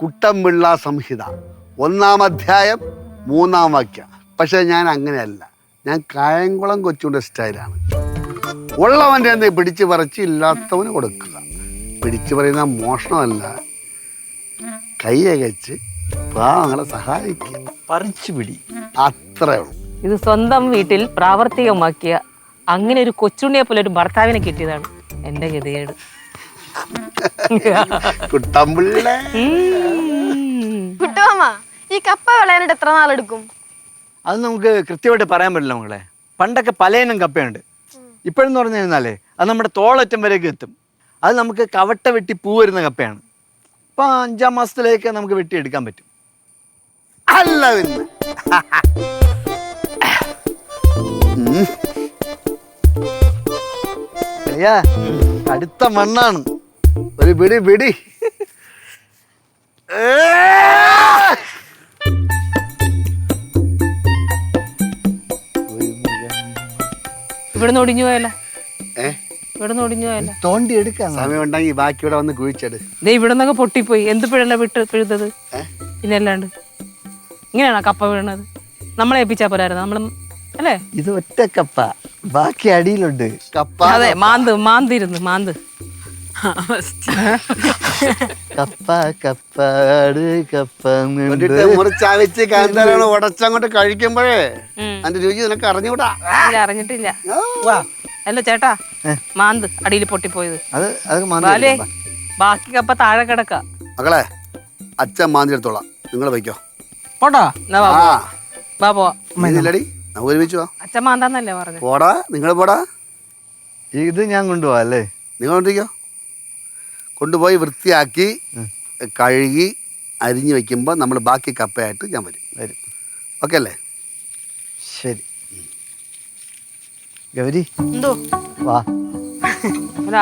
കുട്ടമ്പിള്ള സംഹിത 1-ാം അധ്യായം 3-ാം വാക്യം. പക്ഷെ ഞാൻ അങ്ങനെയല്ല, ഞാൻ കായംകുളം കൊച്ചുകൊണ്ട് സ്റ്റൈലാണ്. ഉള്ളവൻ്റെ എന്ത് പിടിച്ചു പറിച്ച് ഇല്ലാത്തവന് കൊടുക്കുക. പിടിച്ചു പറയുന്ന മോഷണമല്ല, കൈയകച്ച് പാവങ്ങളെ സഹായിക്കുക. പറിച്ചു പിടി, അത്രേ ഉള്ളൂ. ഇത് സ്വന്തം വീട്ടിൽ പ്രാവർത്തികമാക്കിയ അങ്ങനെ ഒരു കൊച്ചുണ്ണിയെ പോലെ ഒരു ഭർത്താവിനെ കിട്ടിയതാണ് എന്റെ ഗതികേട്. കുട്ടമ്പിള്ള കുട്ടുമാമ, ഈ കപ്പ വിളയാനായിട്ട് എത്ര നാളെടുക്കും? അത് നമുക്ക് കൃത്യമായിട്ട് പറയാൻ പറ്റില്ല മകളെ. പണ്ടൊക്കെ പലയിനം കപ്പയുണ്ട്. ഇപ്പോഴെന്ന് പറഞ്ഞു കഴിഞ്ഞാലേ അത് നമ്മുടെ തോളറ്റം വരെയൊക്കെ എത്തും. അത് നമുക്ക് കവട്ട വെട്ടി പൂ വരുന്ന കപ്പയാണ്. ഇപ്പം 5-ാം മാസത്തിലേക്ക് നമുക്ക് വെട്ടിയെടുക്കാൻ പറ്റും. അല്ല പിന്നെ അയ്യാ, അടുത്ത മണ്ണാണ്. ഒരു പിടി പിടി. ഇവിടുന്ന് ഒടിഞ്ഞു പോയല്ല, ഏ ഇവിടുന്ന് ഒടിഞ്ഞു പോയല്ല. തോണ്ടി എടുക്കാം. സമയം ഉണ്ടെങ്കിൽ ബാക്കി ഇവിടെ വന്ന് കുഴിച്ചെടു. ദേ ഇവിടുന്നൊക്കെ പൊട്ടിപ്പോയി. എന്ത് പിഴല്ല പിഴുതത്? പിന്നെ അല്ലാണ്ട് ഇങ്ങനെയാണോ കപ്പ വീണത്? നമ്മളെ ഏൽപ്പിച്ചാ പോരായിരുന്നു നമ്മൾ, അല്ലേ? ഇത് ഒറ്റ കപ്പ, ബാക്കി അടിയിലുണ്ട്. കപ്പ അതെ, മാന്തിരുന്നു മാന്ത്. കപ്പ കപ്പാട് കപ്പ മുറിച്ചാവിച്ച് കാന്താരാണ് ഉടച്ചങ്ങോട്ട് കഴിക്കുമ്പോഴേ അതിന്റെ രുചി നിനക്ക് അറിഞ്ഞൂടാ. അറിഞ്ഞിട്ടില്ല. അല്ല ചേട്ടാ, മാന്ത് അടിയിൽ പൊട്ടിപ്പോയത്. അത് ബാക്കി കപ്പ താഴെ കിടക്ക. മക്കളെ, അച്ഛൻ മാന്തിയെടുത്തോളാം, നിങ്ങൾ വയ്ക്കോ. പോട്ടാ. വാ പോവാ. ഇല്ലടി, നമുക്ക് ഒരുമിച്ച് പോവാം. അച്ഛൻ മാന്താന്നല്ലേ പറഞ്ഞു? പോടാ, നിങ്ങൾ പോടാ. ഇത് ഞാൻ കൊണ്ടുപോവാ അല്ലേ? നിങ്ങൾ കൊണ്ടിരിക്കോ. കൊണ്ടുപോയി വൃത്തിയാക്കി കഴുകി അരിഞ്ഞു വെക്കുമ്പോൾ നമ്മൾ ബാക്കി കപ്പയായിട്ട് ഞാൻ വരും. ഓക്കെ അല്ലേ? ശരി. ഗൗരി, എന്തോ വാ.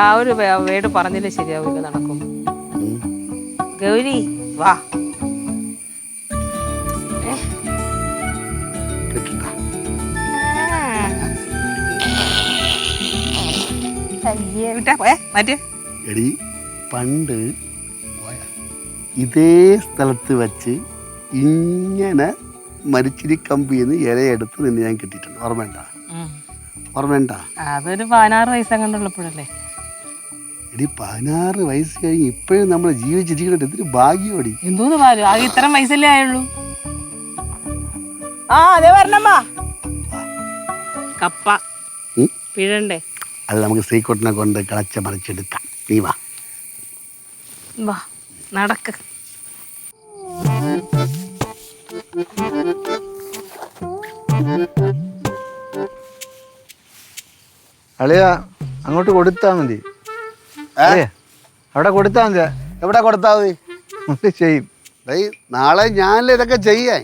ആ ഒരു വേട് പറഞ്ഞില്ലേ ശരിയാവില്ല, നടക്കും. ഗൗരി വാ. എടി, പണ്ട് ഇതേ സ്ഥലത്ത് വെച്ച് ഇങ്ങനെ മരിച്ചിരി കമ്പിന്ന് ഇലയെടുത്ത് നിന്നെ ഞാൻ കിട്ടിയിട്ടുണ്ട്. ഓർമ്മയുണ്ട? അതൊരു 16 വയസ്സങ്ങണ്ടുള്ളപ്പോഴല്ലേ. എടി, 16 വയസ്സ് കഴിഞ്ഞ് ഇപ്പോഴും നമ്മൾ ജീവിച്ചിരിക്കുന്നത് എന്തൊരു ഭാഗ്യമടി. എന്തോന്ന് പാലും, ആകെ ഇത്രയും വയസ്സല്ലേ ആയുള്ളൂ. ആ അതെ പറഞ്ഞമ്മാ, കപ്പ പിഴണ്ടേ? അത് നമുക്ക് ശ്രീകുട്ടനെ കൊണ്ട് കളച്ച മറിച്ചെടുക്കാം. നീ വാ. വാ, നടക്ക്. അളിയ, അങ്ങോട്ട് കൊടുത്താ മതി. അവിടെ കൊടുത്താ മതി. എവിടെ കൊടുത്താൽ മതി? ചെയ്യും. നാളെ ഞാനല്ലേ ഇതൊക്കെ ചെയ്യാൻ.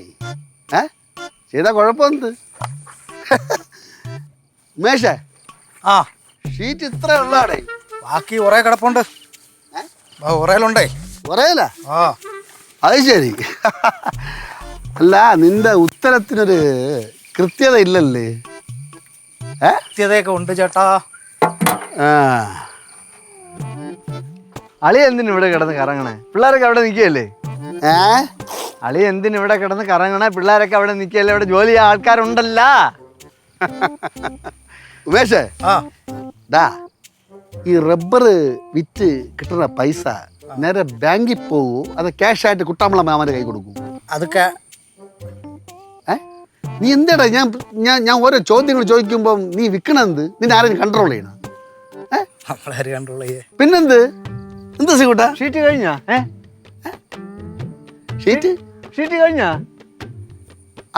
ചെയ്താ കുഴപ്പമെന്ത്? ഉമേഷേ, ഷീറ്റ് ഇത്ര ഉള്ളാടേ? ബാക്കി കുറേ കിടപ്പുണ്ട്. ഉറയിലുണ്ടേ. ഉറയില? അത് ശരി. അല്ല, നിന്റെ ഉത്തരത്തിനൊരു കൃത്യത ഇല്ലല്ലേ? കൃത്യതയൊക്കെ ഉണ്ട് ചേട്ടാ. അളി എന്തിനു ഇവിടെ കിടന്ന് കറങ്ങണേ? പിള്ളേരൊക്കെ അവിടെ നിൽക്കുകയല്ലേ? അളി എന്തിനു ഇവിടെ കിടന്ന് കറങ്ങണേ? പിള്ളേരൊക്കെ അവിടെ നിൽക്കുകയല്ലേ? ഇവിടെ ജോലി ചെയ്യാൻ ആൾക്കാരുണ്ടല്ല. ഉമേഷേ, ഈ റബ്ബർ വിറ്റ് കിട്ടുന്ന പൈസ നേരെ ബാങ്കിൽ പോകൂ, അത് ക്യാഷ് ആയിട്ട് കുട്ടാമ്പള മാമന്റെ കൈ കൊടുക്കൂ? അതൊക്കെ നീ എന്താടാ ഞാൻ ഓരോ ചോദ്യങ്ങൾ ചോദിക്കുമ്പോ നീ വിൽക്കണെന്ത്? നിന്നെ ആരെയും കൺട്രോൾ ചെയ്യണം? കൺട്രോൾ ചെയ്യേ. പിന്നെന്ത്? എന്താ സീകൂട്ടാ? ഷീറ്റ് കഴിഞ്ഞാ? ഷീറ്റ് കഴിഞ്ഞാ?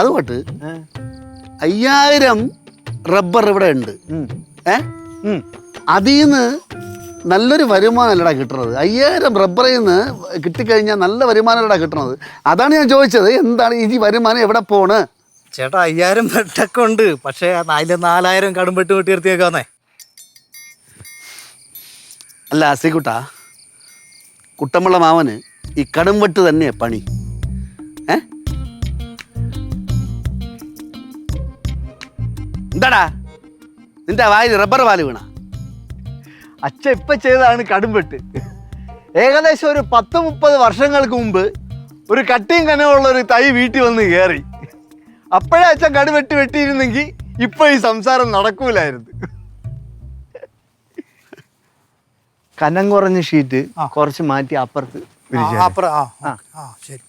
അതുകൊണ്ട് 5000 റബ്ബർ ഇവിടെ ഉണ്ട്. അതിന്ന് നല്ലൊരു വരുമാനമല്ലടാ കിട്ടുന്നത്. 5000 റബ്ബറിൽ നിന്ന് കിട്ടിക്കഴിഞ്ഞാൽ നല്ല വരുമാനമല്ലടാ കിട്ടുന്നത്. അതാണ് ഞാൻ ചോദിച്ചത്, എന്താണ് ഈ വരുമാനം എവിടെ പോണ്? ചേട്ടാ, 5000 വെട്ടൊക്കെ ഉണ്ട്. പക്ഷേ 4000 കടുംപെട്ട് വെട്ടിയെടുത്തേക്കാന്നേ. അല്ല ശ്രീകുട്ടാ, കുട്ടമ്പിള്ള മാമന് ഈ കടുംവെട്ട് തന്നെയാ പണി. എന്താടാ നിന്റെ വായിൽ റബ്ബർ പാല് വീണ? അച്ഛൻ ഇപ്പം ചെയ്തതാണ് കടുംവെട്ട്. ഏകദേശം ഒരു 10-30 വർഷങ്ങൾക്ക് മുമ്പ് ഒരു കട്ടിയും കനമുള്ള ഒരു തൈ വീട്ടിൽ വന്ന് കയറി. അപ്പോഴേ അച്ഛൻ കടു വെട്ടിയിരുന്നെങ്കിൽ ഇപ്പൊ ഈ സംസാരം നടക്കൂലായിരുന്നു. കനം കുറഞ്ഞ ഷീറ്റ് കുറച്ച് മാറ്റി അപ്പുറത്ത് വിരിച്ചാൽ. അപ്പുറം. ആ ശരി.